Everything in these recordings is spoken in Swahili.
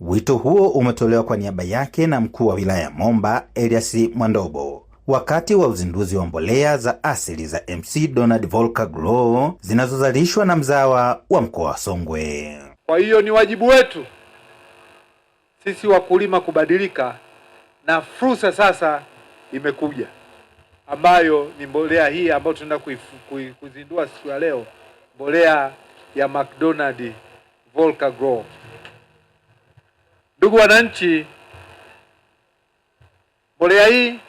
Wito huo umetolewa kwa niaba yake na mkuu wa wilaya ya Momba Elias Mwandobo wakati wa uzinduzi wa mbolea za asili za MC Donald Volker Grow zinazozalishwa na mzawa wa mkoa wa Songwe. Kwa hiyo ni wajibu wetu sisi wakulima kubadilika, na fursa sasa imekuja ambayo ni mbolea hii ambayo tunaenda kuzindua siku ya leo, mbolea ya McDonald Volker Grow. Ndugu wananchi, mbolea hii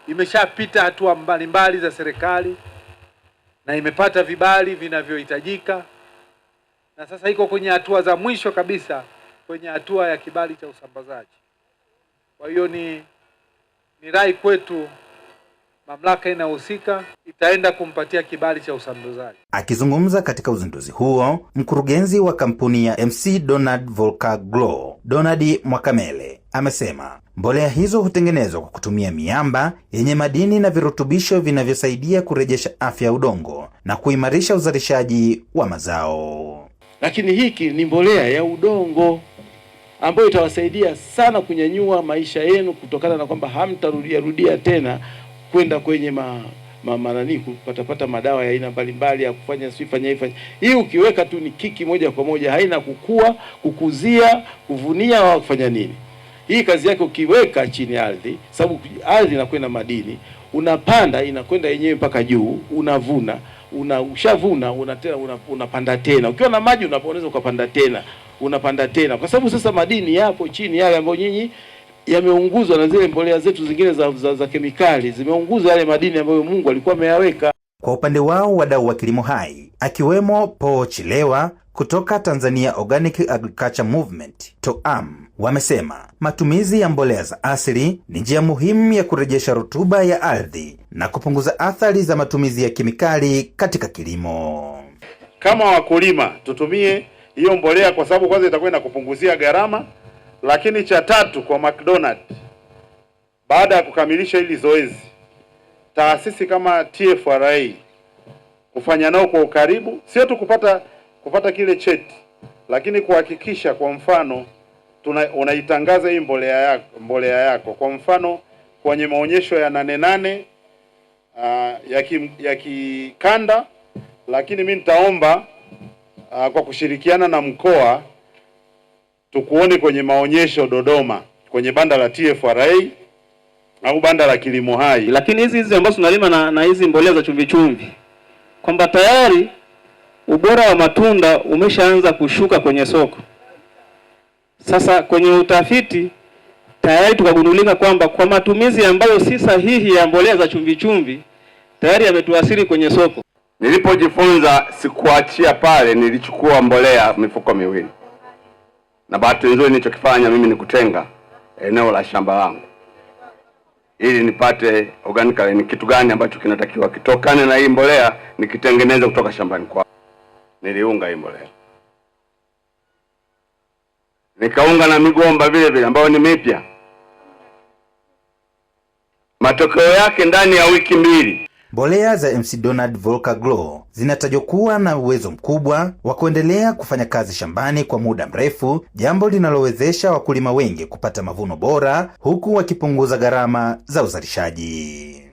imeshapita hatua mbalimbali za serikali na imepata vibali vinavyohitajika, na sasa iko kwenye hatua za mwisho kabisa, kwenye hatua ya kibali cha usambazaji. Kwa hiyo ni rai kwetu, mamlaka inayohusika itaenda kumpatia kibali cha usambazaji. Akizungumza katika uzinduzi huo, mkurugenzi wa kampuni ya MC Donald Volker Grow, Donald Mwakamele, amesema mbolea hizo hutengenezwa kwa kutumia miamba yenye madini na virutubisho vinavyosaidia kurejesha afya ya udongo na kuimarisha uzalishaji wa mazao. Lakini hiki ni mbolea ya udongo ambayo itawasaidia sana kunyanyua maisha yenu, kutokana na kwamba hamtarudia tena kwenda kwenye kupata madawa ya aina mbalimbali ya kufanya sifanya hivi. Hii ukiweka tu ni kiki moja kwa moja, haina kukuzia, kuvunia au kufanya nini. Hii kazi yake ukiweka chini ardhi, sababu ardhi inakwenda madini, unapanda inakwenda yenyewe mpaka juu, unavuna, ushavuna unapanda tena. Ukiwa na maji unaweza ukapanda tena, unapanda tena, kwa sababu sasa madini yapo chini, yale ambayo nyinyi yameunguzwa na zile mbolea zetu zingine za kemikali, zimeunguza yale madini ambayo Mungu alikuwa ameyaweka. Kwa upande wao, wadau wa kilimo hai akiwemo Paul Chilewa kutoka Tanzania Organic Agriculture Movement TOAM wamesema matumizi ya mbolea za asili ni njia muhimu ya kurejesha rutuba ya ardhi na kupunguza athari za matumizi ya kemikali katika kilimo. Kama wakulima tutumie hiyo mbolea, kwa sababu kwanza itakuwa inakupunguzia gharama, lakini cha tatu, kwa McDonald, baada ya kukamilisha hili zoezi, taasisi kama TFRA kufanya nao kwa ukaribu, sio tu kupata kile cheti, lakini kuhakikisha kwa mfano unaitangaza hii mbolea yako kwa mfano kwenye maonyesho ya 88 ya kikanda. Lakini mimi nitaomba kwa kushirikiana na mkoa tukuone kwenye maonyesho Dodoma, kwenye banda la TFRA au banda la kilimo hai. Lakini hizi ambazo tunalima na hizi mbolea za chumvi chumvi, kwamba tayari ubora wa matunda umeshaanza kushuka kwenye soko. Sasa kwenye utafiti tayari tukagundulika kwamba kwa matumizi ambayo si sahihi ya mbolea za chumvi chumvi tayari yametuathiri kwenye soko. Nilipojifunza sikuachia pale, nilichukua mbolea mifuko miwili. Na bahati nzuri nilichokifanya mimi ni kutenga eneo la shamba langu ili nipate organically ni kitu gani ambacho kinatakiwa kitokane na hii mbolea, nikitengeneza kutoka shambani kwa. Niliunga hii mbolea, nikaunga na migomba vile vile ambayo ni mipya. Matokeo yake ndani ya wiki 2 mbolea za MC Donald Volker Grow zinatajwa kuwa na uwezo mkubwa wa kuendelea kufanya kazi shambani kwa muda mrefu, jambo linalowezesha wakulima wengi kupata mavuno bora huku wakipunguza gharama za uzalishaji.